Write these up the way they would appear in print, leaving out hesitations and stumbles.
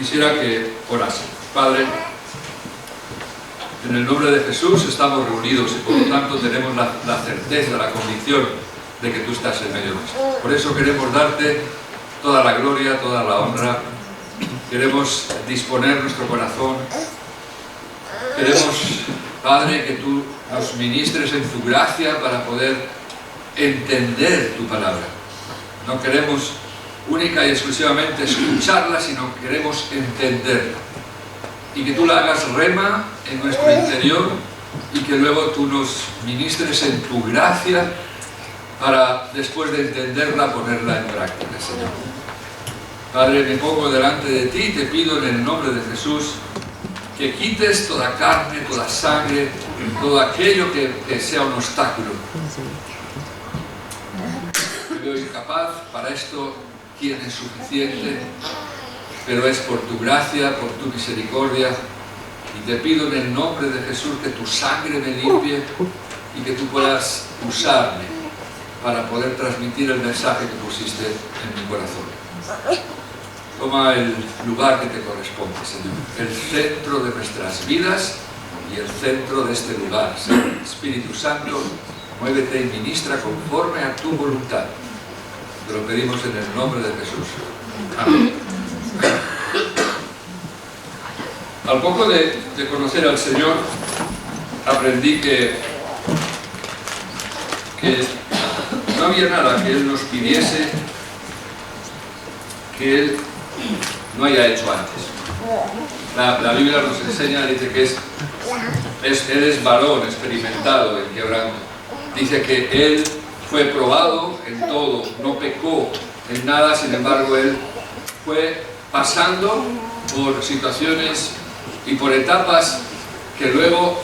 quisiera que orasen. Padre, en el nombre de Jesús estamos reunidos y por lo tanto tenemos la certeza, la convicción de que tú estás en medio nuestro. Por eso queremos darte toda la gloria, toda la honra. Queremos disponer nuestro corazón. Queremos, Padre, que tú nos ministres en tu gracia para poder entender tu palabra. No queremos única y exclusivamente escucharla, sino que queremos entenderla. Y que tú la hagas rema en nuestro interior y que luego tú nos ministres en tu gracia para, después de entenderla, ponerla en práctica, Señor. Padre, me pongo delante de ti y te pido en el nombre de Jesús que quites toda carne, toda sangre, todo aquello que sea un obstáculo. Me veo incapaz, para esto tienes suficiente, pero es por tu gracia, por tu misericordia, y te pido en el nombre de Jesús que tu sangre me limpie y que tú puedas usarme para poder transmitir el mensaje que pusiste en mi corazón. Toma el lugar que te corresponde, Señor, el centro de nuestras vidas y el centro de este lugar. Señor, Espíritu Santo, muévete y ministra conforme a tu voluntad. Te lo pedimos en el nombre de Jesús. Amén. Al poco de conocer al Señor, aprendí que no había nada que Él nos pidiese que Él no haya hecho antes. La Biblia nos enseña, dice que Él es varón experimentado en quebranto. Dice que Él fue probado en todo, no pecó en nada, sin embargo Él fue pasando por situaciones y por etapas que luego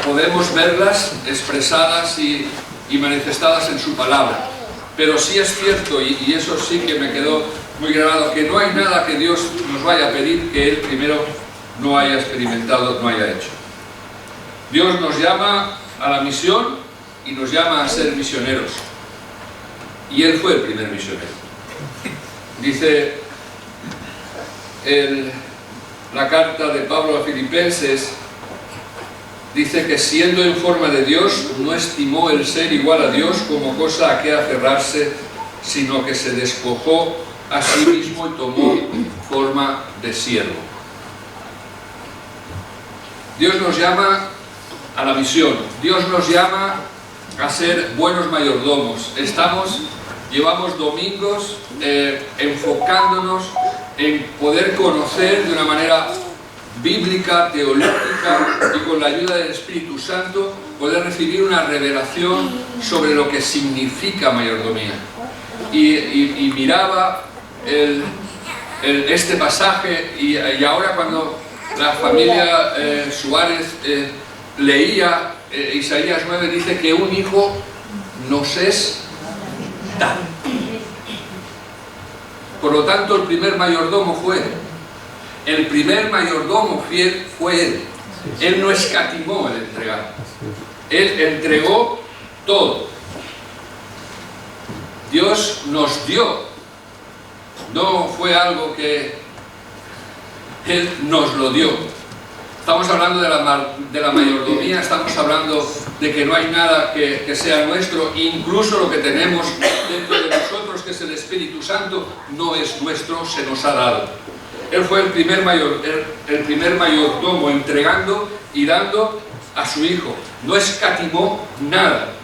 podemos verlas expresadas y manifestadas en su palabra. Pero sí es cierto, y eso sí que me quedó muy grabado, que no hay nada que Dios nos vaya a pedir que Él primero no haya experimentado, no haya hecho. Dios nos llama a la misión y nos llama a ser misioneros. Y Él fue el primer misionero. Dice la carta de Pablo a Filipenses, dice que siendo en forma de Dios, no estimó el ser igual a Dios como cosa a que aferrarse, sino que se despojó a sí mismo y tomó forma de siervo. Dios nos llama a la misión, Dios nos llama a ser buenos mayordomos. Llevamos domingos enfocándonos en poder conocer de una manera bíblica, teológica y con la ayuda del Espíritu Santo poder recibir una revelación sobre lo que significa mayordomía. Y miraba este pasaje y ahora cuando la familia Suárez leía Isaías 9, dice que un hijo nos es dado. Por lo tanto, el primer mayordomo fue Él. El primer mayordomo fiel fue Él. Él no escatimó el entregar. Él entregó todo. Dios nos dio. No fue algo que Él nos lo dio. Estamos hablando de la mayordomía, estamos hablando de que no hay nada que sea nuestro, incluso lo que tenemos dentro de nosotros, que es el Espíritu Santo, no es nuestro, se nos ha dado. Él fue el primer mayordomo entregando y dando a su Hijo. No escatimó nada.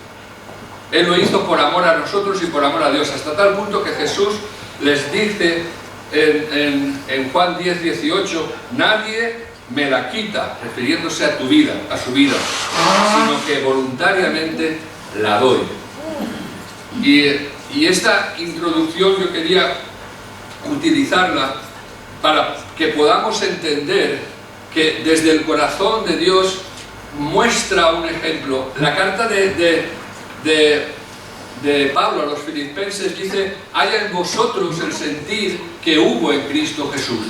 Él lo hizo por amor a nosotros y por amor a Dios, hasta tal punto que Jesús les dice en Juan 10:18, nadie me la quita, refiriéndose a tu vida, a su vida, sino que voluntariamente la doy. Y esta introducción yo quería utilizarla para que podamos entender que desde el corazón de Dios muestra un ejemplo. La carta de Pablo a los Filipenses dice, haya en vosotros el sentir que hubo en Cristo Jesús.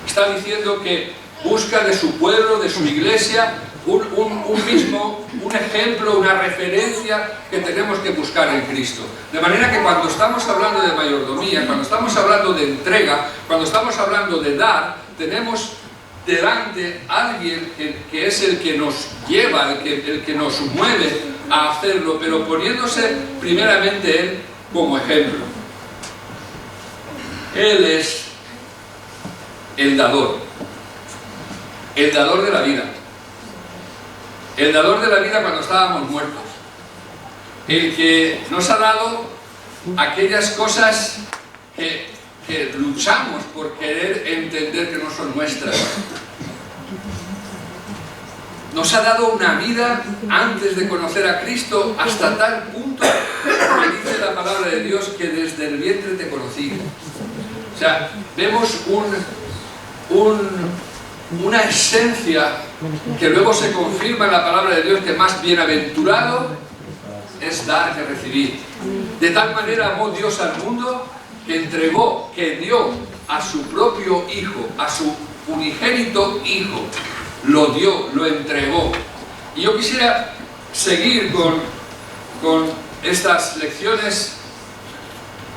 Está diciendo que busca de su pueblo, de su iglesia, un un ejemplo, una referencia que tenemos que buscar en Cristo. De manera que cuando estamos hablando de mayordomía, cuando estamos hablando de entrega, cuando estamos hablando de dar, tenemos delante a alguien que es el que nos lleva, el que nos mueve a hacerlo, pero poniéndose primeramente Él como ejemplo. Él es el dador de la vida. El dador de la vida cuando estábamos muertos. El que nos ha dado aquellas cosas que luchamos por querer entender que no son nuestras. Nos ha dado una vida antes de conocer a Cristo hasta tal punto que dice la palabra de Dios que desde el vientre te conocí. O sea, vemos una esencia que luego se confirma en la palabra de Dios, que más bienaventurado es dar que recibir. De tal manera amó Dios al mundo que dio a su propio Hijo, a su unigénito Hijo, lo dio, lo entregó. Y yo quisiera seguir con estas lecciones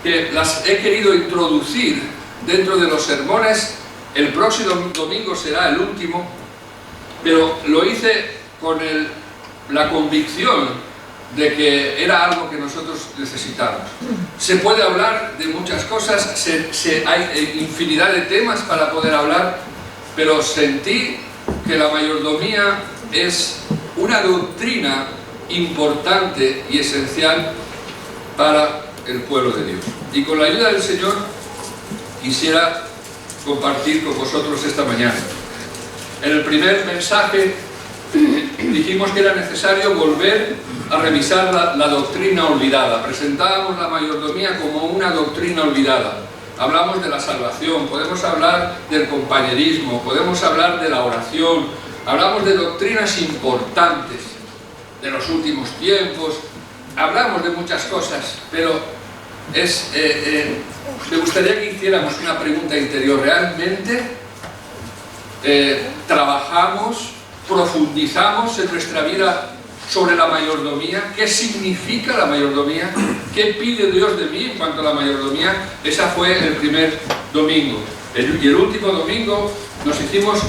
que las he querido introducir dentro de los sermones. El próximo domingo será el último, pero lo hice con la convicción de que era algo que nosotros necesitamos. Se puede hablar de muchas cosas, hay infinidad de temas para poder hablar, pero sentí que la mayordomía es una doctrina importante y esencial para el pueblo de Dios. Y con la ayuda del Señor quisiera compartir con vosotros esta mañana. En el primer mensaje dijimos que era necesario volver a revisar la doctrina olvidada. Presentábamos la mayordomía como una doctrina olvidada. Hablamos de la salvación, podemos hablar del compañerismo, podemos hablar de la oración, hablamos de doctrinas importantes de los últimos tiempos, hablamos de muchas cosas, pero me gustaría que hiciéramos una pregunta interior. ¿Realmente trabajamos, profundizamos en nuestra vida sobre la mayordomía? ¿Qué significa la mayordomía? ¿Qué pide Dios de mí en cuanto a la mayordomía? Esa fue el primer domingo. Y el último domingo nos hicimos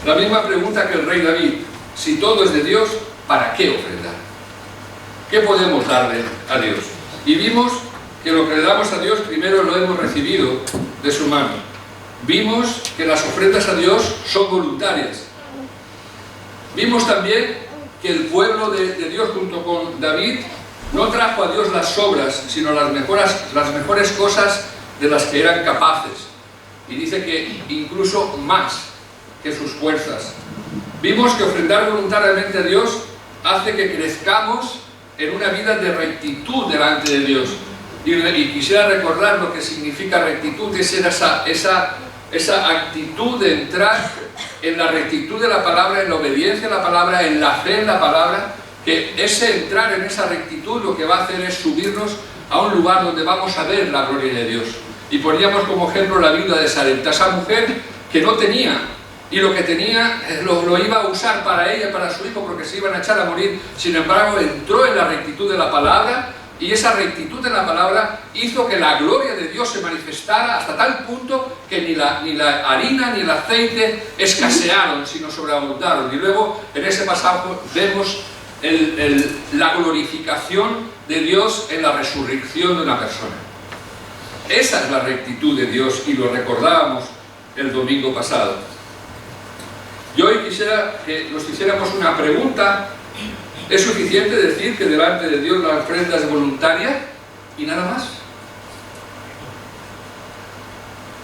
la misma pregunta que el rey David. Si todo es de Dios, ¿para qué ofrendar? ¿Qué podemos darle a Dios? Y vimos que lo que le damos a Dios primero lo hemos recibido de su mano. Vimos que las ofrendas a Dios son voluntarias. Vimos también que el pueblo de Dios junto con David no trajo a Dios las obras, sino las mejores cosas de las que eran capaces. Y dice que incluso más que sus fuerzas. Vimos que ofrendar voluntariamente a Dios hace que crezcamos en una vida de rectitud delante de Dios. Y quisiera recordar lo que significa rectitud, es esa actitud de entrar en la rectitud de la palabra, en la obediencia a la palabra, en la fe en la palabra, que ese entrar en esa rectitud lo que va a hacer es subirnos a un lugar donde vamos a ver la gloria de Dios. Y poníamos como ejemplo la viuda de Sarepta, esa mujer que no tenía, y lo que tenía lo iba a usar para ella, para su hijo, porque se iban a echar a morir. Sin embargo, entró en la rectitud de la palabra, y esa rectitud en la palabra hizo que la gloria de Dios se manifestara hasta tal punto que ni la harina ni el aceite escasearon, sino sobreabundaron. Y luego en ese pasaje vemos la glorificación de Dios en la resurrección de una persona. Esa es la rectitud de Dios, y lo recordábamos el domingo pasado. Y hoy quisiera que nos hiciéramos una pregunta. ¿Es suficiente decir que delante de Dios la ofrenda es voluntaria y nada más?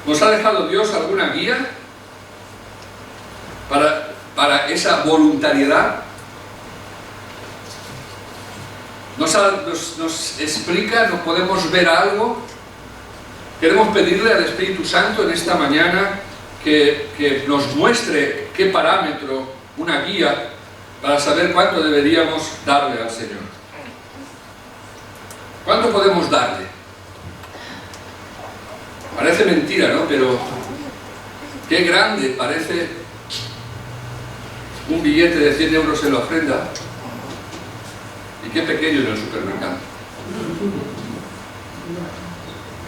¿Nos ha dejado Dios alguna guía para esa voluntariedad? ¿Nos explica, nos podemos ver algo? Queremos pedirle al Espíritu Santo en esta mañana que nos muestre qué parámetro, una guía, para saber cuánto deberíamos darle al Señor. ¿Cuánto podemos darle? Parece mentira, ¿no? Pero qué grande parece un billete de 100 euros en la ofrenda qué pequeño en el supermercado.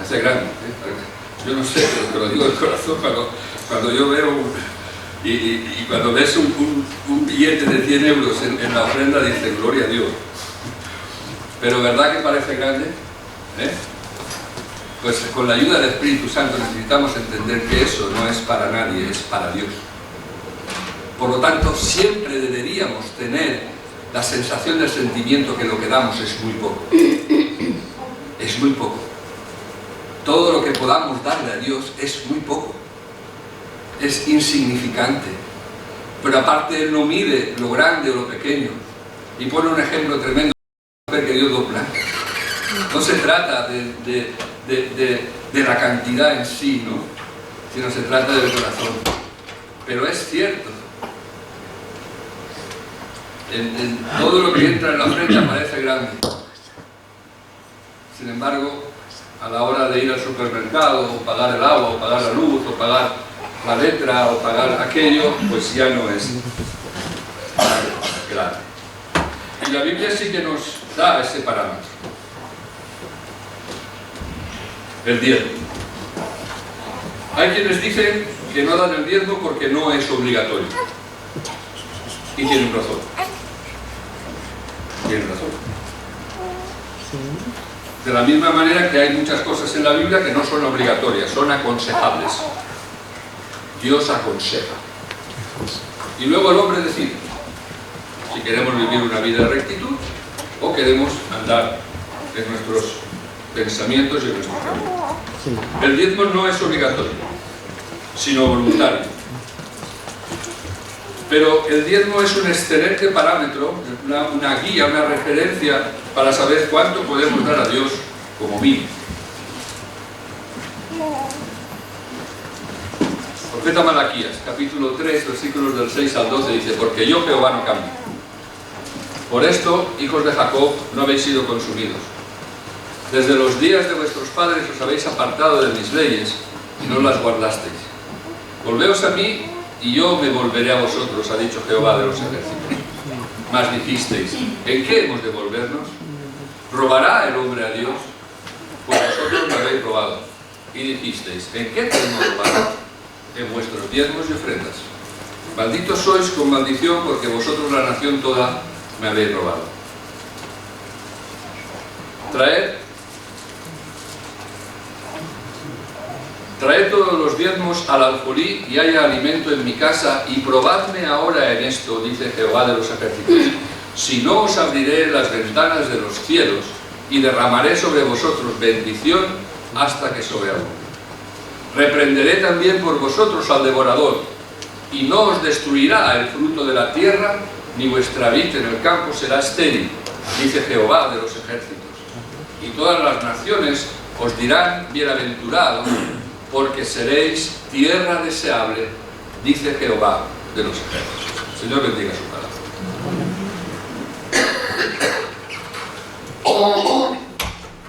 Hace grande, ¿eh? Yo no sé, pero te lo digo de corazón, cuando yo veo y cuando ves un billete de 100 euros en la ofrenda, dices, gloria a Dios. Pero ¿verdad que parece grande? ¿Eh? Pues con la ayuda del Espíritu Santo necesitamos entender que eso no es para nadie, es para Dios. Por lo tanto, siempre deberíamos tener la sensación del sentimiento que lo que damos es muy poco. Es muy poco. Todo lo que podamos darle a Dios es muy poco. Es insignificante. Pero aparte Él no mide lo grande o lo pequeño. Y pone un ejemplo tremendo que Dios dobla. No se trata de la cantidad en sí, ¿no? Sino se trata del corazón. Pero es cierto. En todo lo que entra en la ofrenda parece grande. Sin embargo, a la hora de ir al supermercado, o pagar el agua, o pagar la luz, o pagar la letra, o pagar aquello, pues ya no es grande. Y la Biblia sí que nos da ese parámetro. El diezmo. Hay quienes dicen que no dan el diezmo porque no es obligatorio. Y tienen razón. Tienen razón. De la misma manera que hay muchas cosas en la Biblia que no son obligatorias, son aconsejables. Dios aconseja. Y luego el hombre decide si queremos vivir una vida de rectitud o queremos andar en nuestros pensamientos y en nuestros caminos. El diezmo no es obligatorio, sino voluntario. Pero el diezmo es un excelente parámetro, una guía, una referencia para saber cuánto podemos dar a Dios como mínimo. Profeta Malaquías, capítulo 3, versículos del 6 al 12, dice: porque yo, Jehová, no cambio. Por esto, hijos de Jacob, no habéis sido consumidos. Desde los días de vuestros padres os habéis apartado de mis leyes y no las guardasteis. Volveos a mí y yo me volveré a vosotros, ha dicho Jehová de los ejércitos. Mas dijisteis: ¿en qué hemos de volvernos? ¿Robará el hombre a Dios? Pues vosotros me habéis robado. Y dijisteis: ¿en qué te hemos robado? En vuestros diezmos y ofrendas. Malditos sois con maldición, porque vosotros, la nación toda, me habéis robado. Traed todos los diezmos al alfolí y haya alimento en mi casa, y probadme ahora en esto, dice Jehová de los ejércitos, si no os abriré las ventanas de los cielos y derramaré sobre vosotros bendición hasta que sobreabunde. Reprenderé también por vosotros al devorador, y no os destruirá el fruto de la tierra, ni vuestra vid en el campo será estéril, dice Jehová de los ejércitos. Y todas las naciones os dirán: bienaventurados, porque seréis tierra deseable, dice Jehová de los ejércitos. Señor, bendiga su palabra.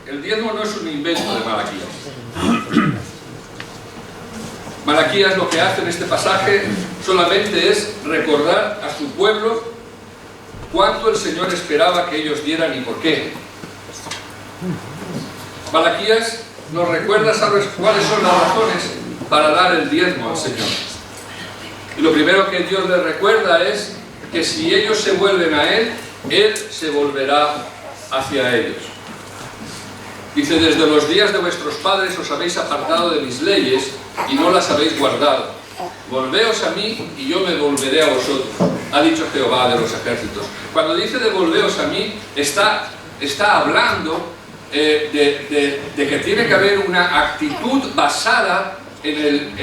El diezmo no es un invento de Malaquías. Malaquías lo que hace en este pasaje solamente es recordar a su pueblo cuánto el Señor esperaba que ellos dieran y por qué. Malaquías nos recuerda, ¿sabes cuáles son las razones para dar el diezmo al Señor? Y lo primero que Dios les recuerda es que si ellos se vuelven a Él, Él se volverá hacia ellos. Dice: desde los días de vuestros padres os habéis apartado de mis leyes y no las habéis guardado. Volveos a mí y yo me volveré a vosotros, ha dicho Jehová de los ejércitos. Cuando dice de volveos a mí, está hablando de que tiene que haber una actitud basada en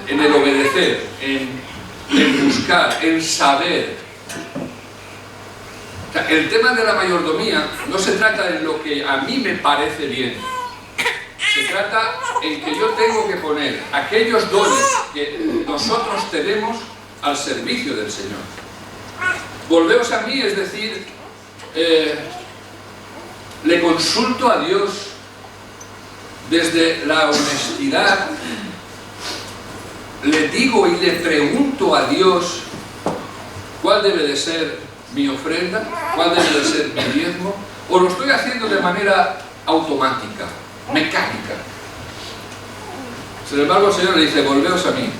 el obedecer, en buscar, en saber. O sea, el tema de la mayordomía no se trata de lo que a mí me parece bien. Se trata en que yo tengo que poner aquellos dones que nosotros tenemos al servicio del Señor. Volveos a mí, es decir, le consulto a Dios desde la honestidad, le digo y le pregunto a Dios cuál debe de ser mi ofrenda? ¿Cuál debe de ser mi diezmo? ¿O lo estoy haciendo de manera automática, mecánica? Sin embargo, el Señor le dice, volveos a mí,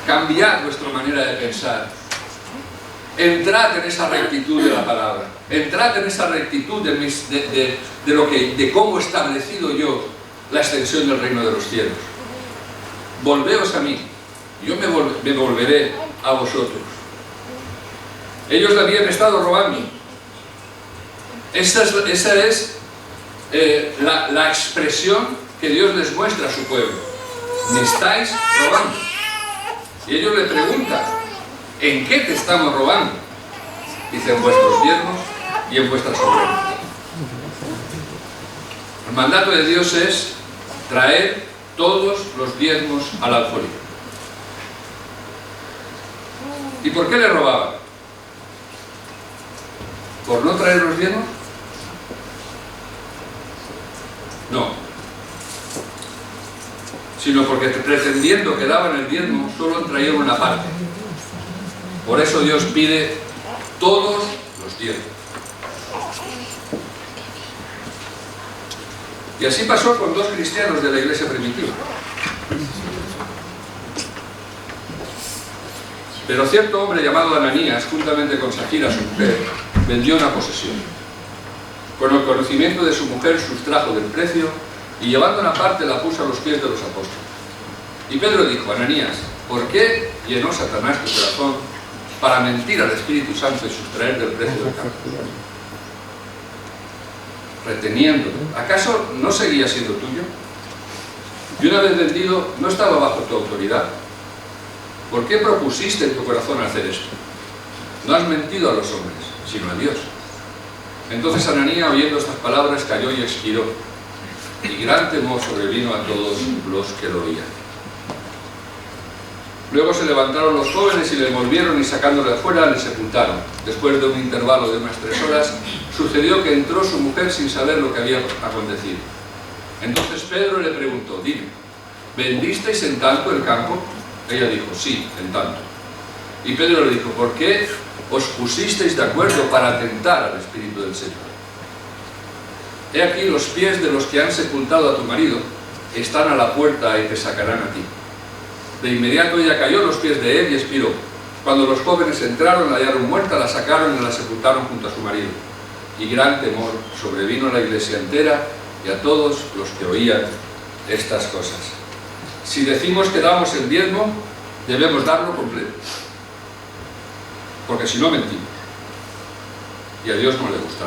cambiad vuestra manera de pensar, entrad en esa rectitud de la palabra, entrad en esa rectitud de cómo he establecido yo la extensión del reino de los cielos. Volveos a mí, yo me volveré a vosotros. Ellos le habían estado robando. Esa es la expresión que Dios les muestra a su pueblo. Me estáis robando. Y ellos le preguntan, ¿en qué te estamos robando? Dice, en vuestros diezmos y en vuestras ofrendas. El mandato de Dios es traer todos los diezmos al alfolí. ¿Y por qué le robaban? ¿Por no traer los diezmos? No. Sino porque pretendiendo que daban el diezmo, solo traían una parte. Por eso Dios pide todos los diezmos. Y así pasó con dos cristianos de la iglesia primitiva. Pero cierto hombre llamado Ananías, juntamente con Safira, su mujer, vendió una posesión. Con el conocimiento de su mujer sustrajo del precio y llevando una parte la puso a los pies de los apóstoles. Y Pedro dijo, Ananías, ¿por qué llenó Satanás tu corazón para mentir al Espíritu Santo y sustraer del precio del campo? Reteniéndolo, ¿acaso no seguía siendo tuyo? Y una vez vendido, ¿no estaba bajo tu autoridad? ¿Por qué propusiste en tu corazón hacer esto? No has mentido a los hombres, sino a Dios. Entonces Ananías, oyendo estas palabras, cayó y expiró, y gran temor sobrevino a todos los que lo oían. Luego se levantaron los jóvenes y le envolvieron y sacándole afuera le sepultaron. Después de un intervalo de unas 3 horas, sucedió que entró su mujer sin saber lo que había acontecido. Entonces Pedro le preguntó, dime, ¿vendisteis en tanto el campo? Ella dijo, sí, en tanto. Y Pedro le dijo, ¿por qué os pusisteis de acuerdo para tentar al Espíritu del Señor? He aquí los pies de los que han sepultado a tu marido están a la puerta y te sacarán a ti. De inmediato ella cayó a los pies de él y expiró. Cuando los jóvenes entraron, la hallaron muerta, la sacaron y la sepultaron junto a su marido. Y gran temor sobrevino a la iglesia entera y a todos los que oían estas cosas. Si decimos que damos el diezmo, debemos darlo completo. Porque si no, mentimos. Y a Dios no le gusta.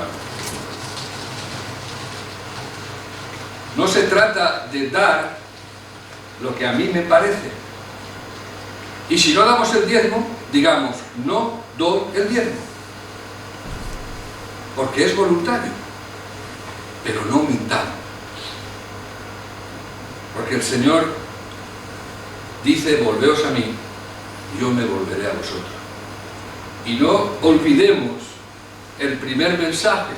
No se trata de dar lo que a mí me parece. Y si no damos el diezmo, digamos, no doy el diezmo. Porque es voluntario. Pero no mintamos. Porque el Señor dice, volveos a mí, yo me volveré a vosotros. Y no olvidemos el primer mensaje.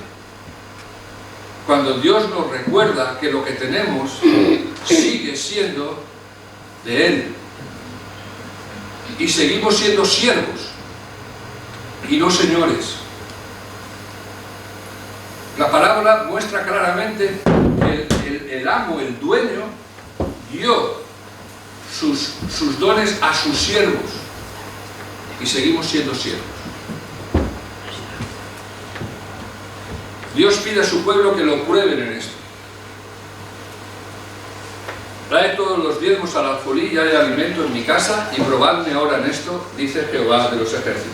Cuando Dios nos recuerda que lo que tenemos sigue siendo de Él. Y seguimos siendo siervos y no señores. La parábola muestra claramente que el amo, el dueño, dio sus dones a sus siervos y seguimos siendo siervos. Dios pide a su pueblo que lo prueben en esto. Trae todos los diezmos al alfolí y hay alimento en mi casa y probadme ahora en esto, dice Jehová de los ejércitos.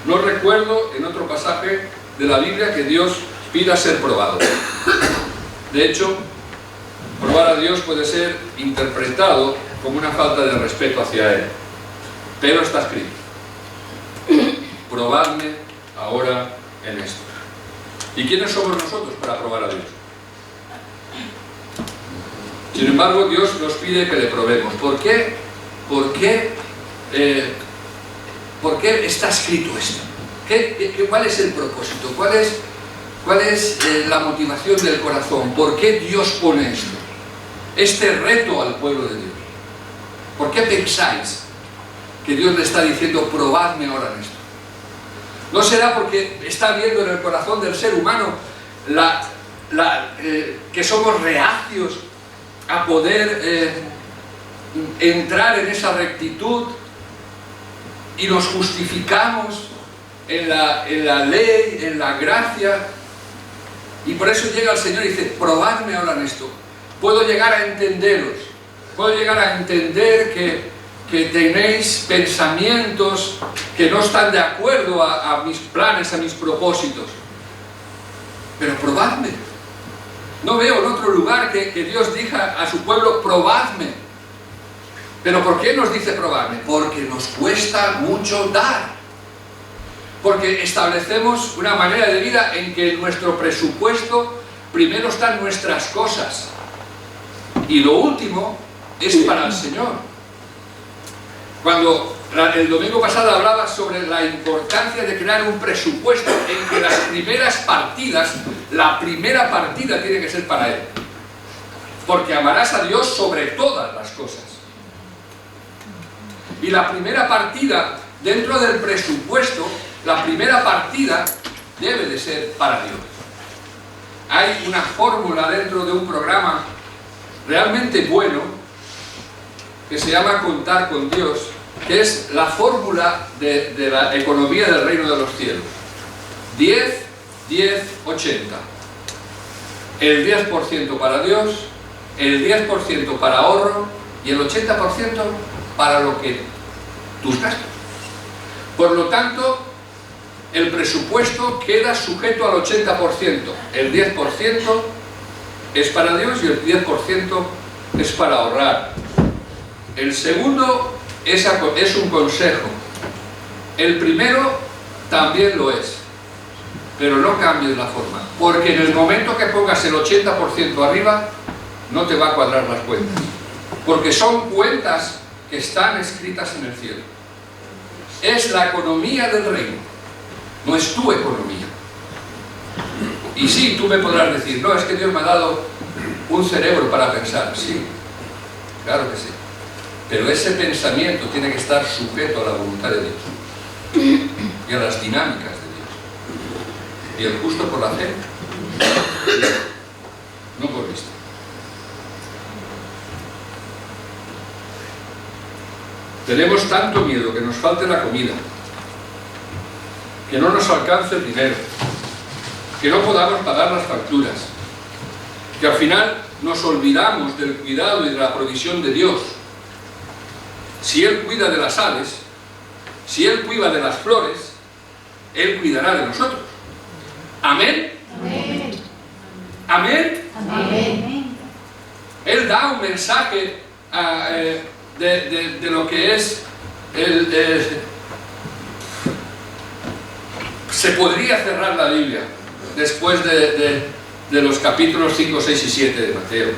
No recuerdo en otro pasaje de la Biblia que Dios pida ser probado. De hecho, probar a Dios puede ser interpretado como una falta de respeto hacia Él. Pero está escrito. Probadme ahora en esto. ¿Y quiénes somos nosotros para probar a Dios? Sin embargo, Dios nos pide que le probemos. ¿Por qué? ¿Por qué está escrito esto? ¿Cuál es el propósito? ¿Cuál es la motivación del corazón? ¿Por qué Dios pone esto? Este reto al pueblo de Dios. ¿Por qué pensáis que Dios le está diciendo, probadme ahora en esto? No será porque está viendo en el corazón del ser humano que somos reacios a poder entrar en esa rectitud y nos justificamos en la ley, en la gracia, y por eso llega el Señor y dice: probadme ahora en esto. Puedo llegar a entenderos, puedo llegar a entender que tenéis pensamientos que no están de acuerdo a mis planes, a mis propósitos, pero probadme. No veo en otro lugar que Dios diga a su pueblo: probadme. ¿Pero por qué nos dice probadme? Porque nos cuesta mucho dar. Porque establecemos una manera de vida en que en nuestro presupuesto primero están nuestras cosas y lo último es para el Señor. Cuando el domingo pasado hablaba sobre la importancia de crear un presupuesto en que las primeras partidas, la primera partida tiene que ser para Él. Porque amarás a Dios sobre todas las cosas. Y la primera partida dentro del presupuesto, la primera partida debe de ser para Dios. Hay una fórmula dentro de un programa realmente bueno que se llama Contar con Dios, que es la fórmula de la economía del reino de los cielos. 10, 10, 80. El 10% para Dios, el 10% para ahorro y el 80% para lo que tus gastos. Por lo tanto, el presupuesto queda sujeto al 80%. El 10% es para Dios y el 10% es para ahorrar. El segundo es un consejo. El primero también lo es, pero no cambies la forma, porque en el momento que pongas el 80% arriba, no te va a cuadrar las cuentas, porque son cuentas que están escritas en el cielo. Es la economía del reino, no es tu economía. Y sí, tú me podrás decir: no, es que Dios me ha dado un cerebro para pensar. Sí, claro que sí. Pero ese pensamiento tiene que estar sujeto a la voluntad de Dios y a las dinámicas de Dios. Y el justo por la fe, no por vista. Tenemos tanto miedo que nos falte la comida, que no nos alcance el dinero, que no podamos pagar las facturas, que al final nos olvidamos del cuidado y de la provisión de Dios. Si Él cuida de las aves, si Él cuida de las flores, Él cuidará de nosotros. ¿Amén? Amén. ¿Amén? Amén. Él da un mensaje de lo que es se podría cerrar la Biblia después de los capítulos 5, 6 y 7 de Mateo.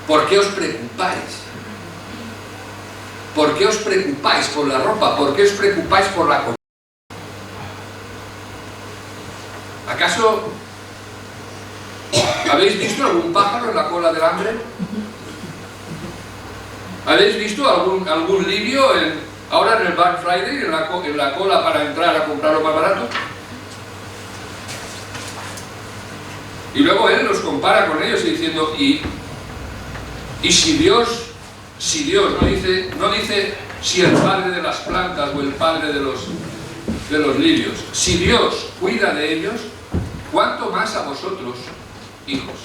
¿Por qué os preocupáis? ¿Por qué os preocupáis por la ropa? ¿Por qué os preocupáis por la comida? ¿Acaso habéis visto algún pájaro en la cola del hambre? ¿Habéis visto algún lirio ahora en el Black Friday, en la cola para entrar a comprar lo más barato? Y luego Él los compara con ellos y diciendo: y si Dios no dice si el padre de las plantas o el padre de los lirios, si Dios cuida de ellos, ¿cuánto más a vosotros, hijos?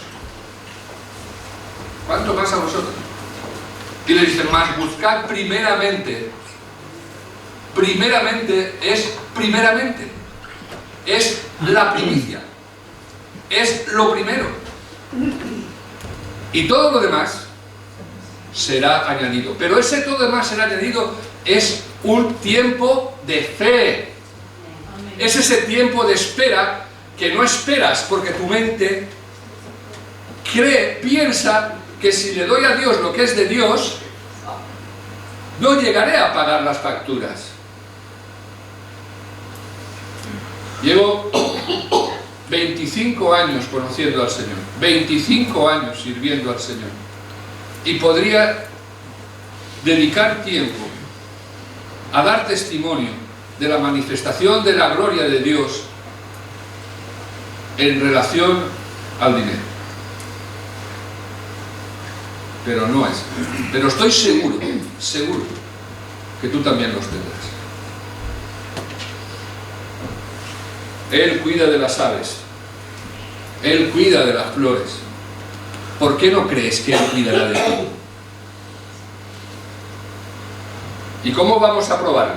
¿Cuánto más a vosotros? Y le dice: más buscad primeramente es la primicia, es lo primero, y todo lo demás será añadido. Pero ese todo demás será añadido es un tiempo de fe. Es ese tiempo de espera que no esperas, porque tu mente piensa que si le doy a Dios lo que es de Dios, no llegaré a pagar las facturas. Llevo 25 años conociendo al Señor, 25 años sirviendo al Señor, y podría dedicar tiempo a dar testimonio de la manifestación de la gloria de Dios en relación al dinero. Pero no es. Pero estoy seguro que tú también los tendrás. Él cuida de las aves. Él cuida de las flores. ¿Por qué no crees que Él cuidará de ti? ¿Y cómo vamos a probarlo?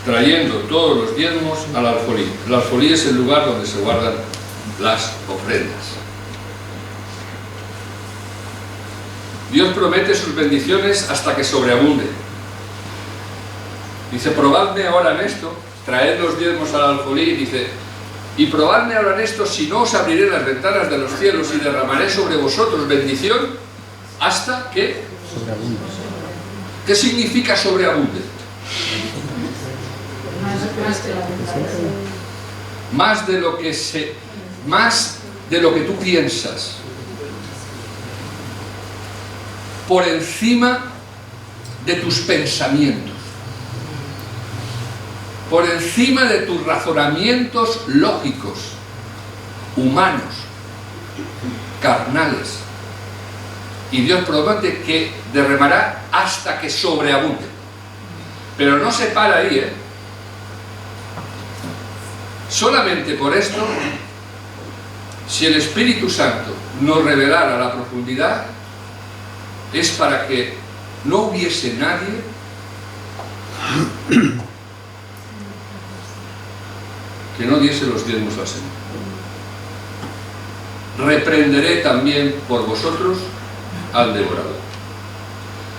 Trayendo todos los diezmos al alfolí. El alfolí es el lugar donde se guardan las ofrendas. Dios promete sus bendiciones hasta que sobreabunde. Dice, probadme ahora en esto, traed los diezmos al alfolí, dice, y probadme ahora en esto, si no os abriré las ventanas de los cielos y derramaré sobre vosotros bendición hasta que sobreabunde. ¿Qué significa sobreabunde? Más de lo que tú piensas, por encima de tus pensamientos, por encima de tus razonamientos lógicos, humanos, carnales. Y Dios promete que derramará hasta que sobreabunde. Pero no se para ahí, ¿eh? Solamente por esto, si el Espíritu Santo nos revelara la profundidad, es para que no hubiese nadie que no diese los diezmos al Señor. Reprenderé también por vosotros al devorador.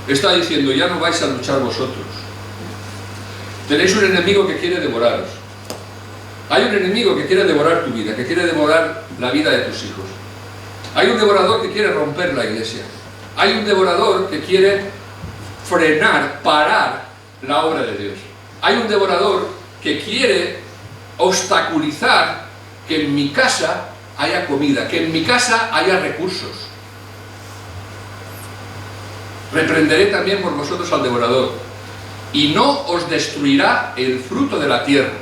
Está diciendo, ya no vais a luchar vosotros. Tenéis un enemigo que quiere devoraros. Hay un enemigo que quiere devorar tu vida, que quiere devorar la vida de tus hijos. Hay un devorador que quiere romper la iglesia. Hay un devorador que quiere frenar, parar la obra de Dios. Hay un devorador que quiere obstaculizar que en mi casa haya comida, que en mi casa haya recursos. Reprenderé también por vosotros al devorador, y no os destruirá el fruto de la tierra,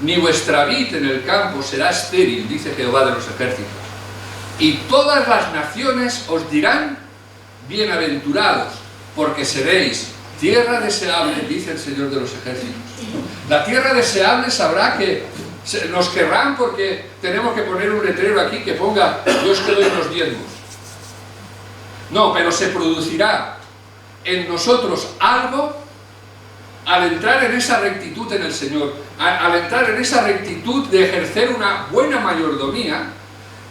ni vuestra vid en el campo será estéril, dice Jehová de los ejércitos. Y todas las naciones os dirán, bienaventurados, porque seréis tierra deseable, dice el Señor de los ejércitos. La tierra deseable sabrá que nos querrán porque tenemos que poner un letrero aquí que ponga Dios que doy los diezmos. No, pero se producirá en nosotros algo al entrar en esa rectitud en el Señor, al entrar en esa rectitud de ejercer una buena mayordomía.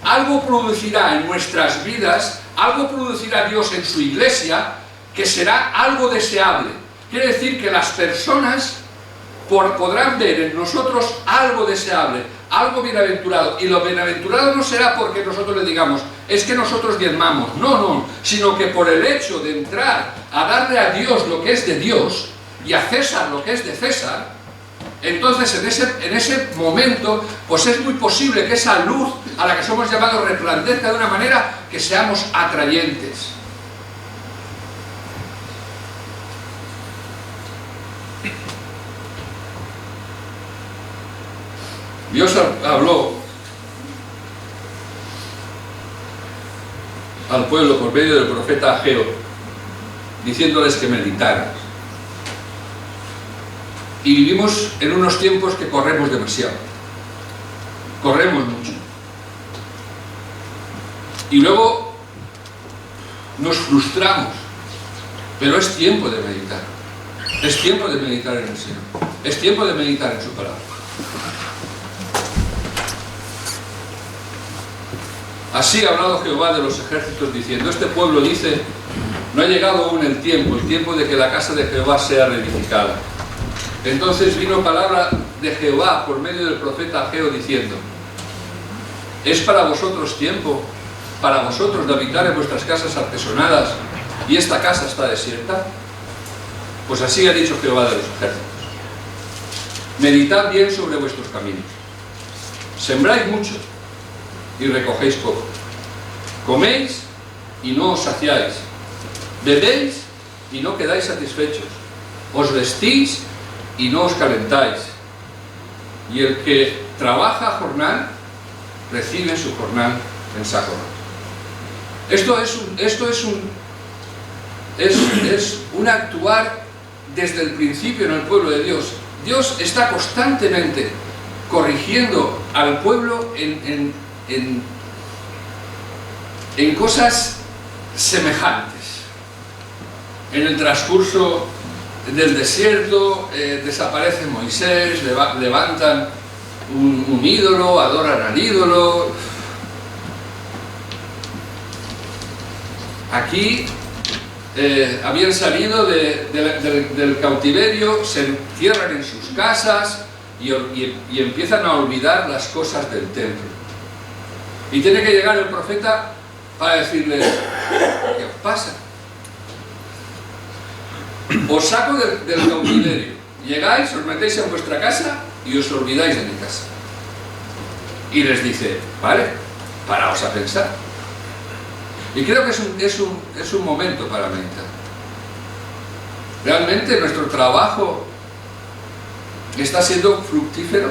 Algo producirá en nuestras vidas, algo producirá Dios en su iglesia, que será algo deseable. Quiere decir que las personas podrán ver en nosotros algo deseable, algo bienaventurado. Y lo bienaventurado no será porque nosotros le digamos, es que nosotros diezmamos. No, sino que por el hecho de entrar a darle a Dios lo que es de Dios y a César lo que es de César, entonces en ese momento pues es muy posible que esa luz a la que somos llamados resplandezca de una manera que seamos atrayentes. Dios habló al pueblo por medio del profeta Ageo, diciéndoles que meditaran. Y vivimos en unos tiempos que corremos demasiado. Corremos mucho. Y luego nos frustramos. Pero es tiempo de meditar. Es tiempo de meditar en el Señor. Es tiempo de meditar en su palabra. Así ha hablado Jehová de los ejércitos diciendo, este pueblo dice, no ha llegado aún el tiempo de que la casa de Jehová sea reedificada. Entonces vino palabra de Jehová por medio del profeta Ageo diciendo, ¿es para vosotros tiempo, para vosotros de habitar en vuestras casas artesonadas y esta casa está desierta? Pues así ha dicho Jehová de los ejércitos. Meditad bien sobre vuestros caminos. Sembráis mucho y recogéis poco. Coméis y no os saciáis. Bebéis y no quedáis satisfechos. os vestís y no os calentáis. Y el que trabaja jornal, recibe su jornal en saco roto. Esto es un actuar desde el principio en el pueblo de Dios. Dios está constantemente corrigiendo al pueblo en cosas semejantes. En el transcurso del desierto desaparece Moisés, levantan un ídolo, adoran al ídolo. Aquí habían salido del cautiverio, se encierran en sus casas y empiezan a olvidar las cosas del templo. Y tiene que llegar el profeta para decirles: ¿qué os pasa? Os saco del cautiverio, llegáis, os metéis en vuestra casa y os olvidáis de mi casa. Y les dice: vale, paraos a pensar. Y creo que es un momento para meditar. ¿Realmente nuestro trabajo está siendo fructífero?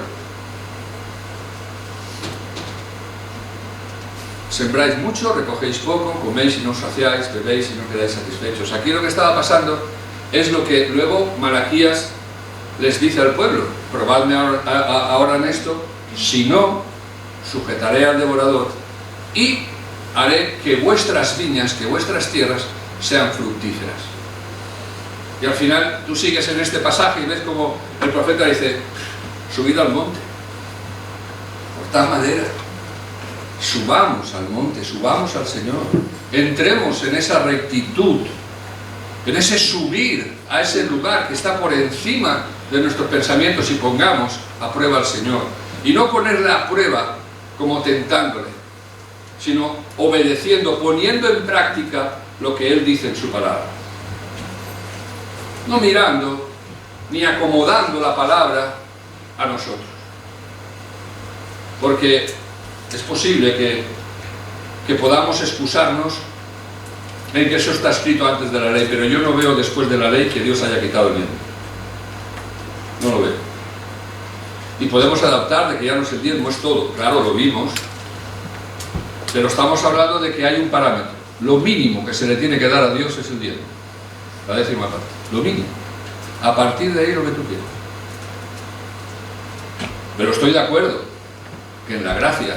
Sembráis mucho, recogéis poco, coméis y no os saciáis, bebéis y no quedáis satisfechos. Aquí lo que estaba pasando es lo que luego Malaquías les dice al pueblo: probadme ahora en esto, si no, sujetaré al devorador y haré que vuestras viñas, que vuestras tierras sean fructíferas. Y al final tú sigues en este pasaje y ves como el profeta dice: subid al monte, cortad madera, subamos al monte, subamos al Señor, entremos en esa rectitud, en ese subir a ese lugar que está por encima de nuestros pensamientos, y pongamos a prueba al Señor. Y no ponerle a prueba como tentándole, sino obedeciendo, poniendo en práctica lo que Él dice en su palabra. No mirando ni acomodando la palabra a nosotros. Porque es posible que podamos excusarnos en que eso está escrito antes de la ley, pero yo no veo después de la ley que Dios haya quitado el miedo. No lo veo. Y podemos adaptar de que ya no es el diezmo, es todo. Claro, lo vimos. Pero estamos hablando de que hay un parámetro. Lo mínimo que se le tiene que dar a Dios es el diezmo. La 10ª parte. Lo mínimo. A partir de ahí lo que tú quieras. Pero estoy de acuerdo que en la gracia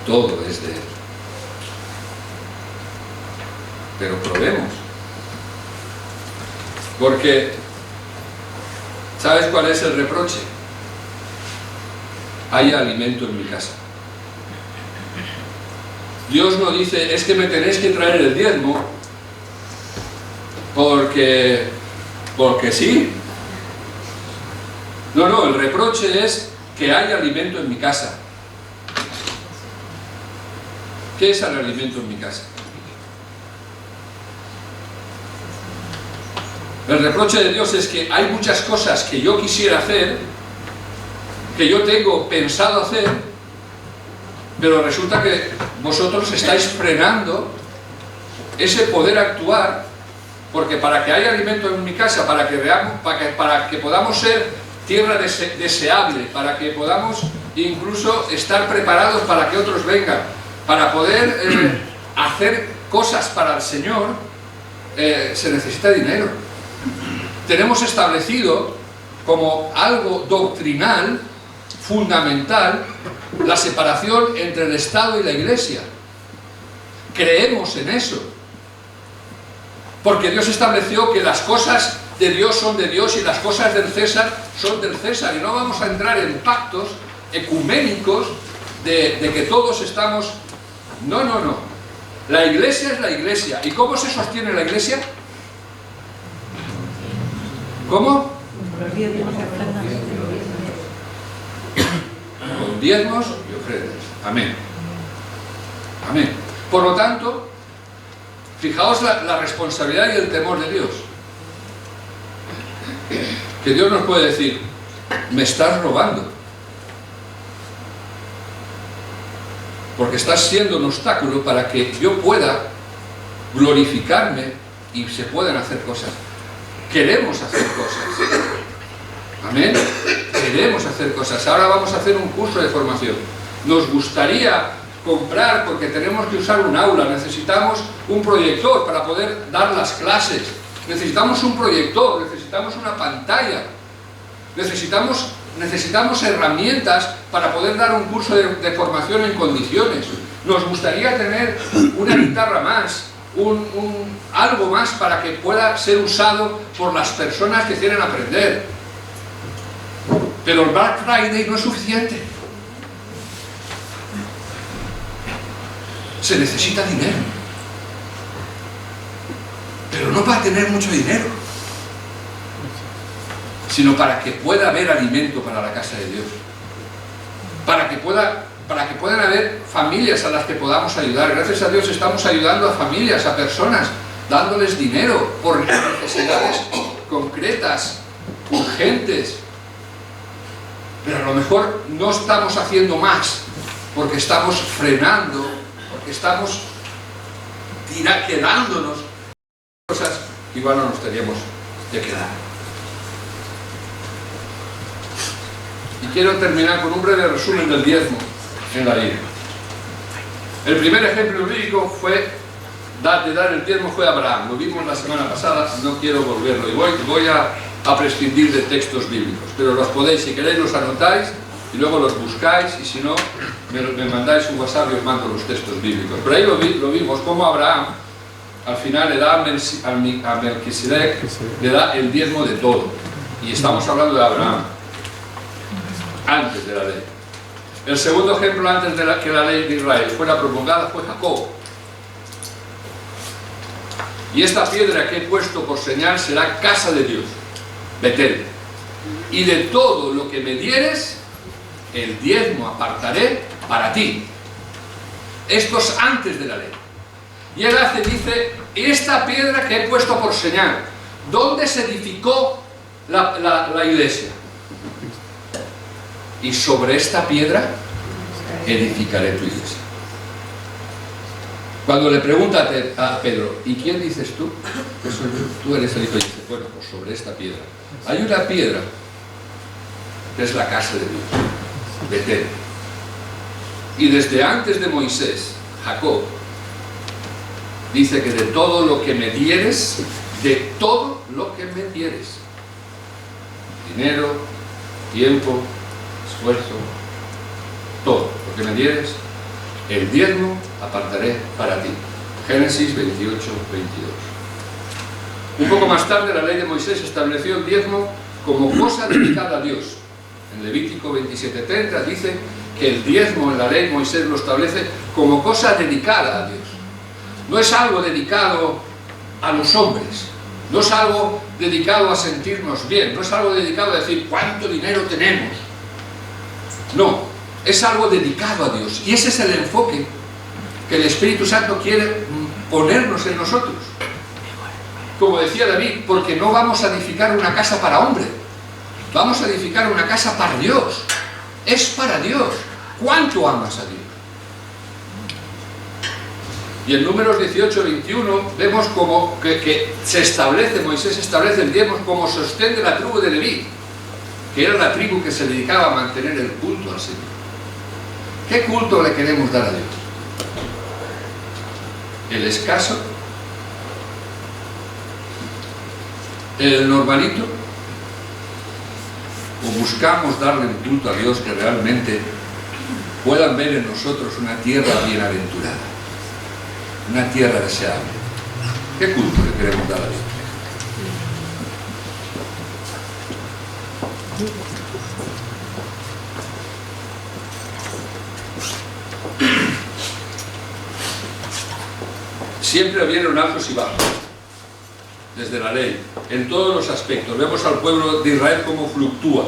todo es de Él. Pero probemos. Porque, ¿sabes cuál es el reproche? Hay alimento en mi casa. Dios no dice: es que me tenéis que traer el diezmo porque sí. No, el reproche es que hay alimento en mi casa. ¿Qué es el alimento en mi casa? El reproche de Dios es que hay muchas cosas que yo quisiera hacer, que yo tengo pensado hacer, pero resulta que vosotros estáis frenando ese poder actuar, porque para que haya alimento en mi casa, para que podamos ser tierra deseable, para que podamos incluso estar preparados para que otros vengan, para poder hacer cosas para el Señor, se necesita dinero. Tenemos establecido como algo doctrinal, fundamental, la separación entre el Estado y la Iglesia. Creemos en eso, porque Dios estableció que las cosas de Dios son de Dios y las cosas del César son del César, y no vamos a entrar en pactos ecuménicos de que todos estamos... No. La Iglesia es la Iglesia. ¿Y cómo se sostiene la Iglesia? ¿Cómo? Con diezmos y ofrendas. Amén. Amén. Por lo tanto, fijaos la responsabilidad y el temor de Dios. Que Dios nos puede decir: me estás robando, porque estás siendo un obstáculo para que yo pueda glorificarme y se puedan hacer cosas. queremos hacer cosas. Amén. Queremos hacer cosas. Ahora vamos a hacer un curso de formación. Nos gustaría comprar, porque tenemos que usar un aula, necesitamos un proyector para poder dar las clases, necesitamos un proyector, necesitamos una pantalla, necesitamos herramientas para poder dar un curso de formación en condiciones. Nos gustaría tener una guitarra más, algo más para que pueda ser usado por las personas que quieren aprender. Pero el Black Friday no es suficiente. Se necesita dinero. Pero no para tener mucho dinero, sino para que pueda haber alimento para la casa de Dios. Para que puedan haber familias a las que podamos ayudar. Gracias a Dios estamos ayudando a familias, a personas, dándoles dinero por necesidades concretas, urgentes. Pero a lo mejor no estamos haciendo más, porque estamos frenando, porque estamos quedándonos cosas que igual no nos teníamos de quedar. Y quiero terminar con un breve resumen del diezmo en la Biblia. El primer ejemplo bíblico de dar el diezmo fue Abraham. Lo vimos la semana pasada, no quiero volverlo. Y voy a prescindir de textos bíblicos, pero los podéis, si queréis los anotáis y luego los buscáis, y si no, me mandáis un WhatsApp y os mando los textos bíblicos. Pero ahí lo vimos, como Abraham al final le da a Melquisedec, le da el diezmo de todo. Y estamos hablando de Abraham, antes de la ley. El segundo ejemplo antes de que la ley de Israel fuera promulgada fue Jacob. Y esta piedra que he puesto por señal será casa de Dios, Betel. Y de todo lo que me dieres, el diezmo apartaré para ti. Esto es antes de la ley. Y él dice, esta piedra que he puesto por señal, ¿dónde se edificó la iglesia? Y sobre esta piedra edificaré tu iglesia. Cuando le pregunta a Pedro, ¿y quién dices tú? Pues tú eres el hijo. Y dice, bueno, pues sobre esta piedra. Hay una piedra que es la casa de Dios, Betel. Y desde antes de Moisés, Jacob dice que de todo lo que me dieres, de todo lo que me dieres, dinero, tiempo, esfuerzo, todo lo que me dieres, el diezmo apartaré para ti. Génesis 28, 22. Un poco más tarde la ley de Moisés estableció el diezmo como cosa dedicada a Dios. En Levítico 27:30 dice que el diezmo en la ley Moisés lo establece como cosa dedicada a Dios. No es algo dedicado a los hombres, no es algo dedicado a sentirnos bien, no es algo dedicado a decir cuánto dinero tenemos. No, es algo dedicado a Dios. Y ese es el enfoque que el Espíritu Santo quiere ponernos en nosotros. Como decía David, porque no vamos a edificar una casa para hombre, vamos a edificar una casa para Dios. Es para Dios. ¿Cuánto amas a Dios? Y en Números 18-21 vemos como que Moisés establece el diezmo como sostén de la tribu de Leví, que era la tribu que se dedicaba a mantener el culto al Señor. ¿Qué culto le queremos dar a Dios? ¿El escaso? ¿El normalito? ¿O buscamos darle un culto a Dios que realmente puedan ver en nosotros una tierra bienaventurada, una tierra deseable? ¿Qué culto le queremos dar a Dios? Siempre hubieron altos y bajos, desde la ley, en todos los aspectos. Vemos al pueblo de Israel cómo fluctúa,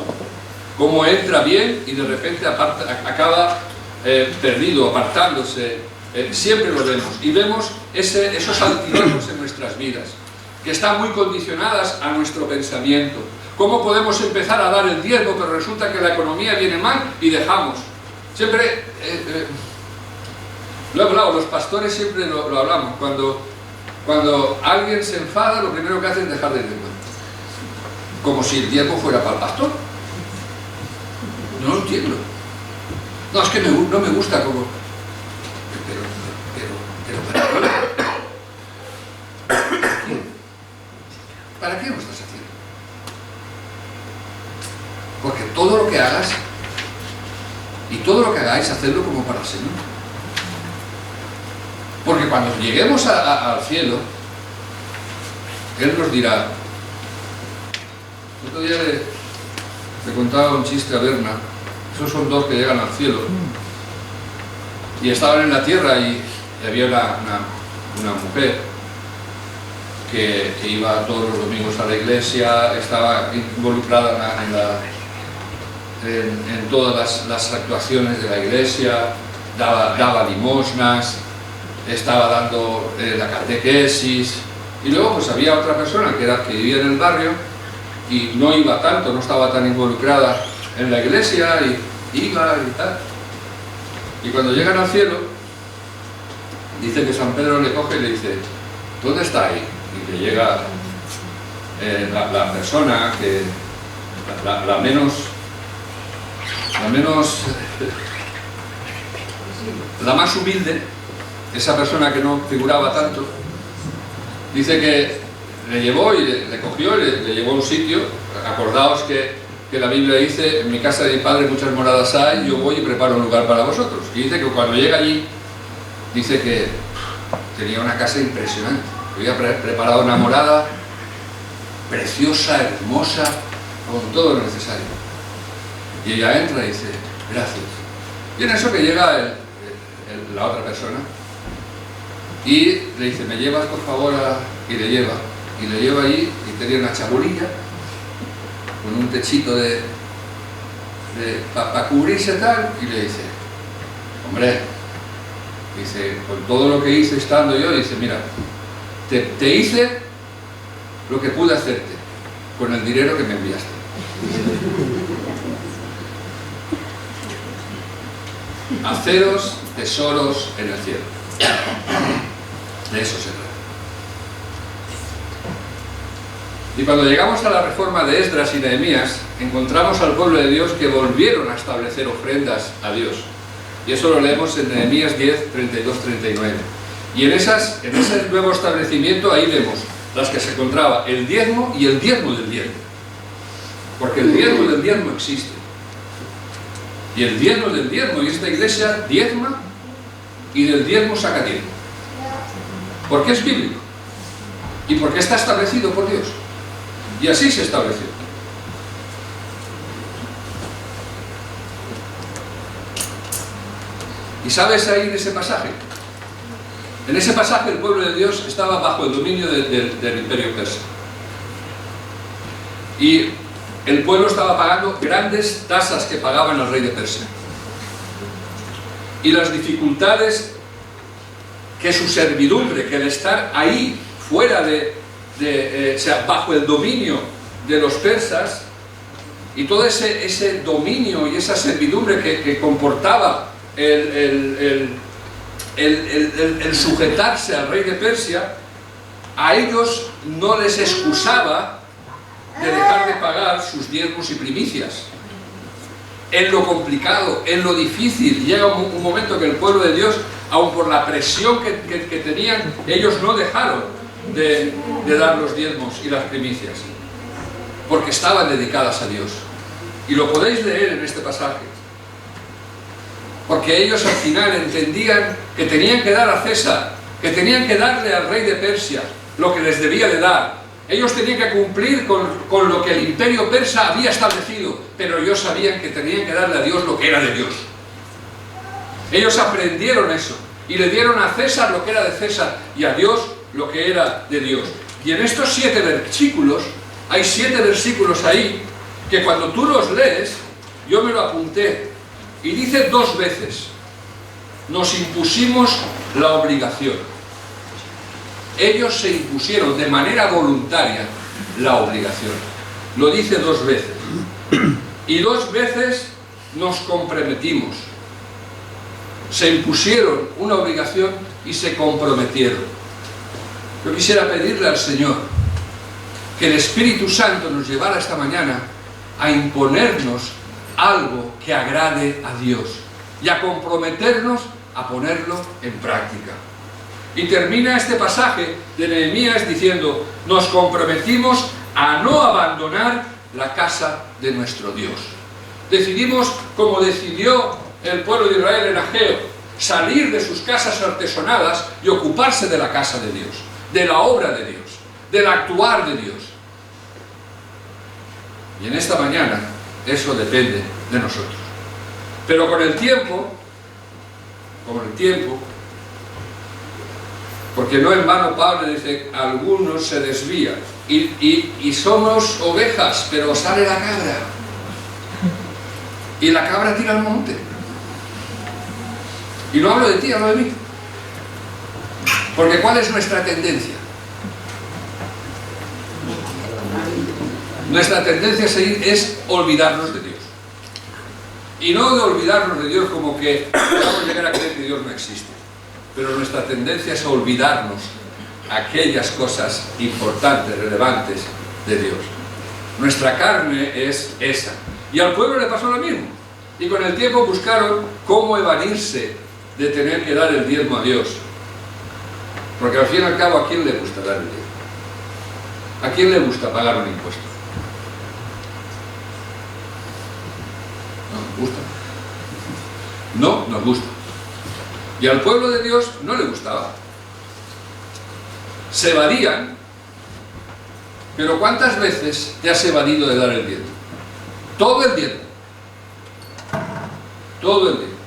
cómo entra bien y de repente acaba perdido, apartándose. Siempre lo vemos. Y vemos esos altibajos en nuestras vidas, que están muy condicionadas a nuestro pensamiento. ¿Cómo podemos empezar a dar el diezmo, pero resulta que la economía viene mal y dejamos? Siempre... lo he hablado, los pastores siempre lo hablamos. Cuando alguien se enfada, lo primero que hacen es dejar de diezmar. como si el diezmo fuera para el pastor. No lo entiendo. No, es que no me gusta como... ¿Para qué lo estás haciendo? Porque todo lo que hagas y todo lo que hagáis, hacedlo como para el Señor. Porque cuando lleguemos al cielo, Él nos dirá... El otro día le contaba un chiste a Berna. Esos son dos que llegan al cielo y estaban en la tierra y había una mujer que iba todos los domingos a la iglesia, estaba involucrada en todas las actuaciones de la iglesia, daba limosnas, estaba dando la catequesis, y luego pues había otra persona que vivía en el barrio y no iba tanto, no estaba tan involucrada en la iglesia y iba y tal. Y cuando llegan al cielo, dice que San Pedro le coge y le dice: ¿dónde está ahí? Y le llega la persona que la más humilde, esa persona que no figuraba tanto, dice que le llevó y le cogió y le llevó a un sitio. Acordaos que la Biblia dice: en mi casa de mi padre muchas moradas hay, yo voy y preparo un lugar para vosotros. Y dice que cuando llega allí, dice que tenía una casa impresionante, había preparado una morada preciosa, hermosa, con todo lo necesario. Y ella entra y dice: gracias. Y en eso que llega la otra persona y le dice: me llevas por favor y le lleva allí, y tenía una chabolilla con un techito para cubrirse tal, y le dice: hombre, dice, con todo lo que hice estando yo, dice, mira, te hice lo que pude hacerte con el dinero que me enviaste. Haceros tesoros en el cielo. De eso se trata. Y cuando llegamos a la reforma de Esdras y Nehemías, encontramos al pueblo de Dios que volvieron a establecer ofrendas a Dios. Y eso lo leemos en Nehemías 10, 32, 39. Y en ese nuevo establecimiento ahí vemos las que se encontraba el diezmo y el diezmo del diezmo. Porque el diezmo del diezmo existe. Y el diezmo del diezmo, y esta iglesia diezma y del diezmo saca diezmo. Porque es bíblico. Y porque está establecido por Dios. Y así se estableció. ¿Y sabes ahí en ese pasaje? En ese pasaje el pueblo de Dios estaba bajo el dominio del imperio persa. Y el pueblo estaba pagando grandes tasas que pagaban al rey de Persia. Y las dificultades que su servidumbre, que el estar ahí fuera o sea, bajo el dominio de los persas, y todo ese dominio y esa servidumbre que comportaba el sujetarse al rey de Persia, a ellos no les excusaba de dejar de pagar sus diezmos y primicias. En lo complicado, en lo difícil, llega un momento que el pueblo de Dios, aun por la presión que tenían, ellos no dejaron de dar los diezmos y las primicias, porque estaban dedicadas a Dios. Y lo podéis leer en este pasaje, porque ellos al final entendían que tenían que dar a César, que tenían que darle al rey de Persia lo que les debía de dar. Ellos tenían que cumplir con lo que el imperio persa había establecido, pero ellos sabían que tenían que darle a Dios lo que era de Dios. Ellos aprendieron eso y le dieron a César lo que era de César y a Dios lo que era de Dios. Y en estos 7 versículos, hay 7 versículos ahí que cuando tú los lees, yo me lo apunté, y dice 2 veces: nos impusimos la obligación. Ellos se impusieron de manera voluntaria la obligación. Lo dice 2 veces. Y 2 veces nos comprometimos. Se impusieron una obligación y se comprometieron. Yo quisiera pedirle al Señor que el Espíritu Santo nos llevara esta mañana a imponernos algo que agrade a Dios y a comprometernos a ponerlo en práctica. Y termina este pasaje de Nehemías diciendo: nos comprometimos a no abandonar la casa de nuestro Dios. Decidimos, como decidió el pueblo de Israel en Ageo, salir de sus casas artesonadas y ocuparse de la casa de Dios, de la obra de Dios, del actuar de Dios. Y en esta mañana eso depende de nosotros. Pero con el tiempo, porque no en vano Pablo dice: algunos se desvían y somos ovejas, pero sale la cabra y la cabra tira al monte. Y no hablo de ti, hablo de mí. Porque ¿cuál es nuestra tendencia? Nuestra tendencia es olvidarnos de Dios. Y no de olvidarnos de Dios como que vamos a llegar a creer que Dios no existe. Pero nuestra tendencia es olvidarnos aquellas cosas importantes, relevantes de Dios. Nuestra carne es esa. Y al pueblo le pasó lo mismo. Y con el tiempo buscaron cómo evadirse de tener que dar el diezmo a Dios. Porque al fin y al cabo, ¿a quién le gusta dar el diezmo? ¿A quién le gusta pagar un impuesto? No nos gusta. No nos gusta. Y al pueblo de Dios no le gustaba. Se evadían. Pero ¿cuántas veces te has evadido de dar el diezmo? Todo el diezmo. Todo el diezmo.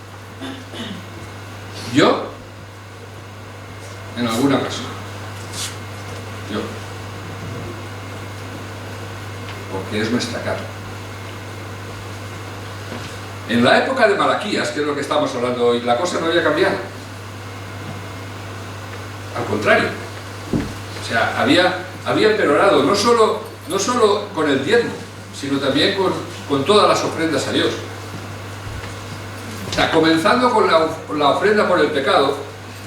Yo, en alguna ocasión. Yo. Porque es nuestra carne. En la época de Malaquías, que es lo que estamos hablando hoy, la cosa no había cambiado. Al contrario. O sea, había empeorado, no solo con el diezmo, sino también con todas las ofrendas a Dios. O sea, comenzando con la ofrenda por el pecado,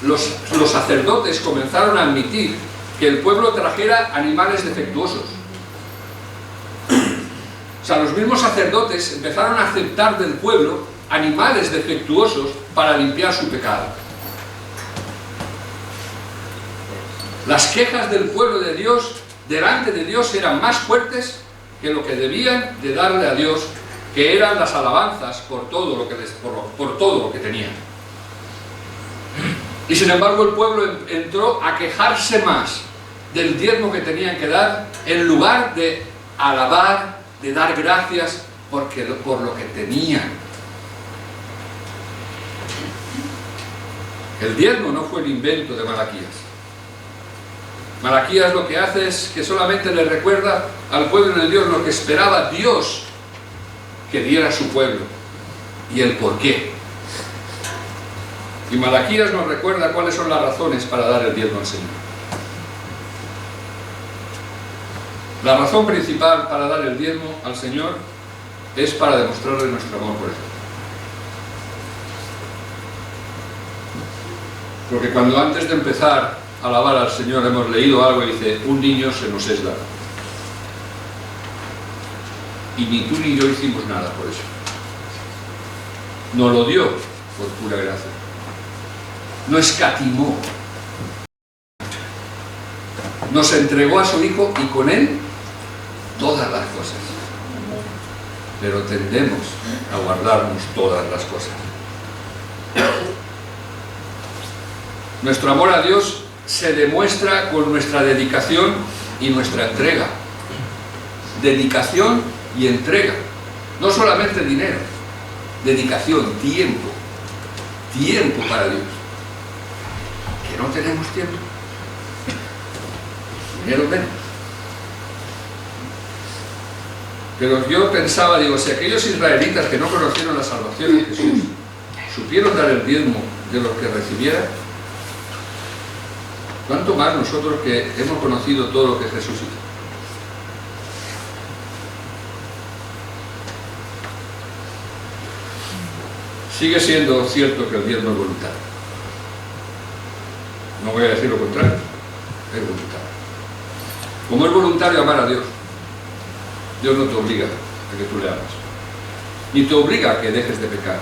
los sacerdotes comenzaron a admitir que el pueblo trajera animales defectuosos. O sea, los mismos sacerdotes empezaron a aceptar del pueblo animales defectuosos para limpiar su pecado. Las quejas del pueblo de Dios delante de Dios eran más fuertes que lo que debían de darle a Dios, que eran las alabanzas por todo lo que tenían. Y sin embargo el pueblo entró a quejarse más del diezmo que tenían que dar, en lugar de alabar, de dar gracias por lo que tenían. El diezmo no fue el invento de Malaquías. Malaquías lo que hace es que solamente le recuerda al pueblo de Dios lo que esperaba Dios que diera a su pueblo y el por qué. Y Malaquías nos recuerda cuáles son las razones para dar el diezmo al Señor. La razón principal para dar el diezmo al Señor es para demostrarle nuestro amor por Él. Porque cuando antes de empezar a alabar al Señor hemos leído algo y dice: un niño se nos es dado. Y ni tú ni yo hicimos nada por eso. Nos lo dio por pura gracia. No escatimó. Nos entregó a su Hijo y con Él todas las cosas. Pero tendemos a guardarnos todas las cosas. Nuestro amor a Dios se demuestra con nuestra dedicación y nuestra entrega. Dedicación y entrega. No solamente dinero, dedicación, tiempo. Tiempo para Dios. Que no tenemos tiempo. Dinero menos. Pero yo pensaba, digo, si aquellos israelitas que no conocieron la salvación de Jesús supieron dar el diezmo de lo que recibieran, ¿cuánto más nosotros que hemos conocido todo lo que Jesús hizo? Sigue siendo cierto que el diezmo es voluntario. No voy a decir lo contrario, es voluntario. Como es voluntario amar a Dios, Dios no te obliga a que tú le ames, ni te obliga a que dejes de pecar.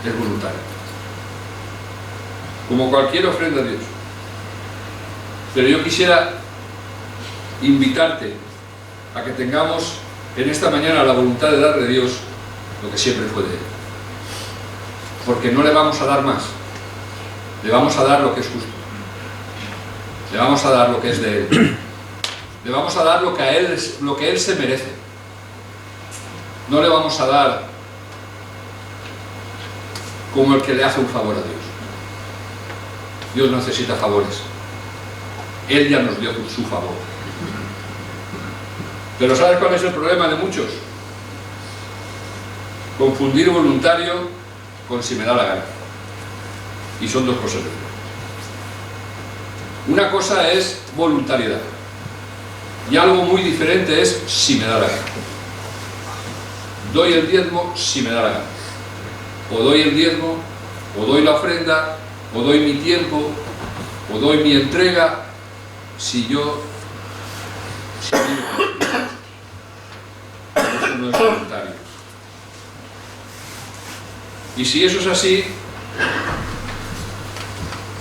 Es voluntario, como cualquier ofrenda a Dios. Pero yo quisiera invitarte a que tengamos en esta mañana la voluntad de darle a Dios lo que siempre fue de Él, porque no le vamos a dar más, le vamos a dar lo que es justo, le vamos a dar lo que es de Él, le vamos a dar lo que Él se merece. No le vamos a dar como el que le hace un favor a Dios. Dios no necesita favores, Él ya nos dio su favor. Pero ¿sabes cuál es el problema de muchos? Confundir voluntario con si me da la gana. Y son dos cosas diferentes. Una cosa es voluntariedad y algo muy diferente es si me da la gana. Doy el diezmo si me da la gana. O doy el diezmo, o doy la ofrenda, o doy mi tiempo, o doy mi entrega si yo... Eso no es voluntario. Y si eso es así,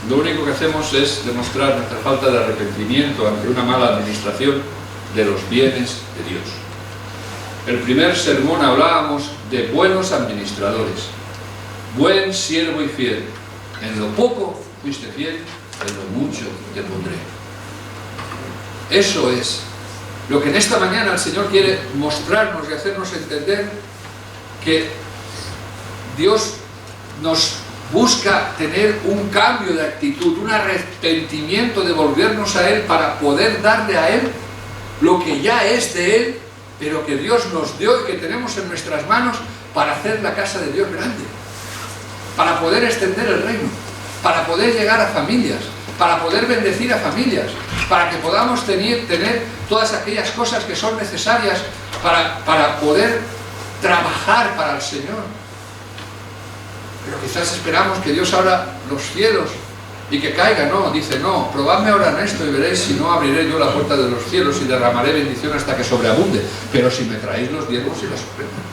lo único que hacemos es demostrar nuestra falta de arrepentimiento ante una mala administración de los bienes de Dios. El primer sermón hablábamos de buenos administradores. Buen siervo y fiel. En lo poco fuiste fiel, en lo mucho te pondré. Eso es lo que en esta mañana el Señor quiere mostrarnos y hacernos entender, que Dios nos busca tener un cambio de actitud, un arrepentimiento de volvernos a Él para poder darle a Él lo que ya es de Él, pero que Dios nos dio y que tenemos en nuestras manos para hacer la casa de Dios grande, para poder extender el reino, para poder llegar a familias, para poder bendecir a familias, para que podamos tener todas aquellas cosas que son necesarias para poder trabajar para el Señor. Pero quizás esperamos que Dios abra los cielos y que caiga. No, dice, no, probadme ahora en esto y veréis si no abriré yo la puerta de los cielos y derramaré bendición hasta que sobreabunde. Pero si me traéis los diezmos y las ofrendas.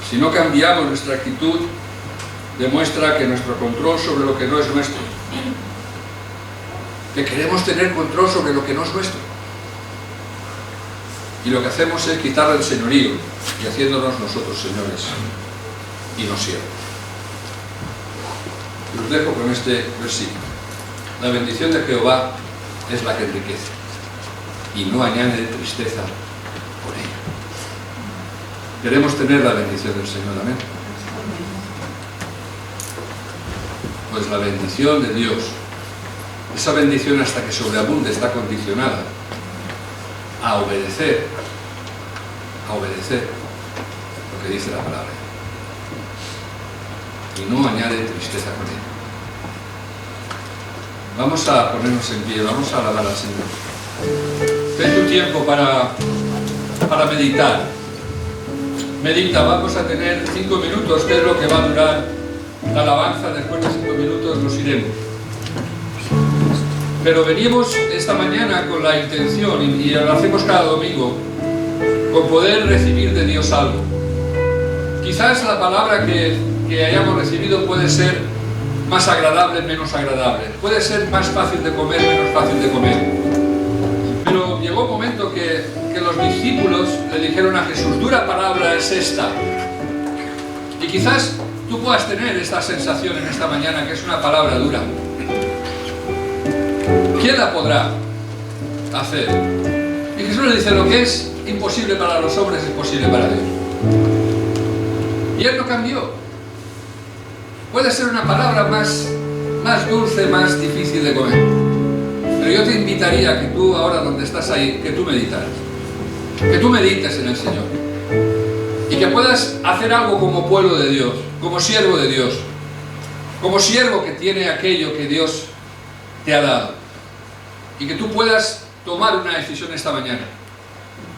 Si no cambiamos nuestra actitud, demuestra que nuestro control sobre lo que no es nuestro, que queremos tener control sobre lo que no es nuestro, y lo que hacemos es quitarle el señorío y haciéndonos nosotros señores y no siervos. Os dejo con este versículo. La bendición de Jehová es la que enriquece y no añade tristeza con ella. Queremos tener la bendición del Señor, amén. Pues la bendición de Dios, esa bendición hasta que sobreabunde, está condicionada a obedecer lo que dice la palabra. Y no añade tristeza con ella. Vamos a ponernos en pie, vamos a alabar al Señor. Ten tu tiempo para meditar. Medita, vamos a tener 5 minutos, que es lo que va a durar la alabanza. Después de 5 minutos nos iremos. Pero venimos esta mañana con la intención, y lo hacemos cada domingo, con poder recibir de Dios algo. Quizás la palabra que hayamos recibido puede ser más agradable, menos agradable. Puede ser más fácil de comer, menos fácil de comer. Pero llegó un momento que los discípulos le dijeron a Jesús, dura palabra es esta. Y quizás tú puedas tener esta sensación en esta mañana, que es una palabra dura. ¿Quién la podrá hacer? Y Jesús le dice, lo que es imposible para los hombres es posible para Dios. Y Él no cambió. Puede ser una palabra más dulce, más difícil de comer. Pero yo te invitaría a que tú, ahora donde estás ahí, que tú meditaras. Que tú medites en el Señor. Y que puedas hacer algo como pueblo de Dios, como siervo de Dios. Como siervo que tiene aquello que Dios te ha dado. Y que tú puedas tomar una decisión esta mañana.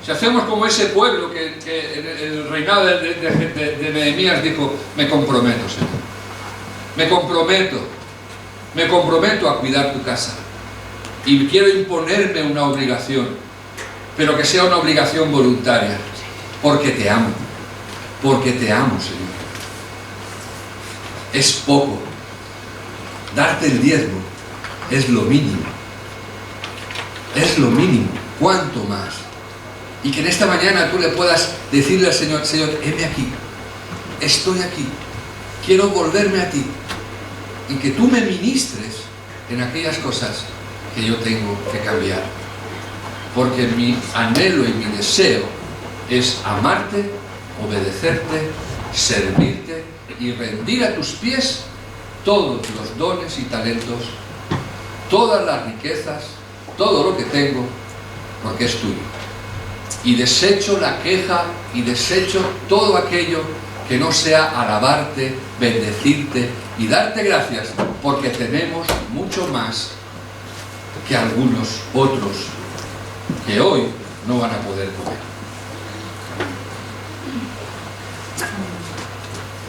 Si hacemos como ese pueblo que en el reinado de Nehemías dijo, me comprometo, Señor, me comprometo a cuidar tu casa y quiero imponerme una obligación, pero que sea una obligación voluntaria, porque te amo, Señor. Es poco, darte el diezmo es lo mínimo, ¿cuánto más? Y que en esta mañana tú le puedas decirle al Señor, Señor, heme aquí, estoy aquí, quiero volverme a ti, y que tú me ministres en aquellas cosas que yo tengo que cambiar, porque mi anhelo y mi deseo es amarte, obedecerte, servirte y rendir a tus pies todos los dones y talentos, todas las riquezas, todo lo que tengo, porque es tuyo. Y desecho la queja y desecho todo aquello que no sea alabarte, bendecirte y darte gracias, porque tenemos mucho más que algunos otros que hoy no van a poder comer.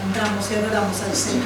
Cantamos y adoramos al Señor.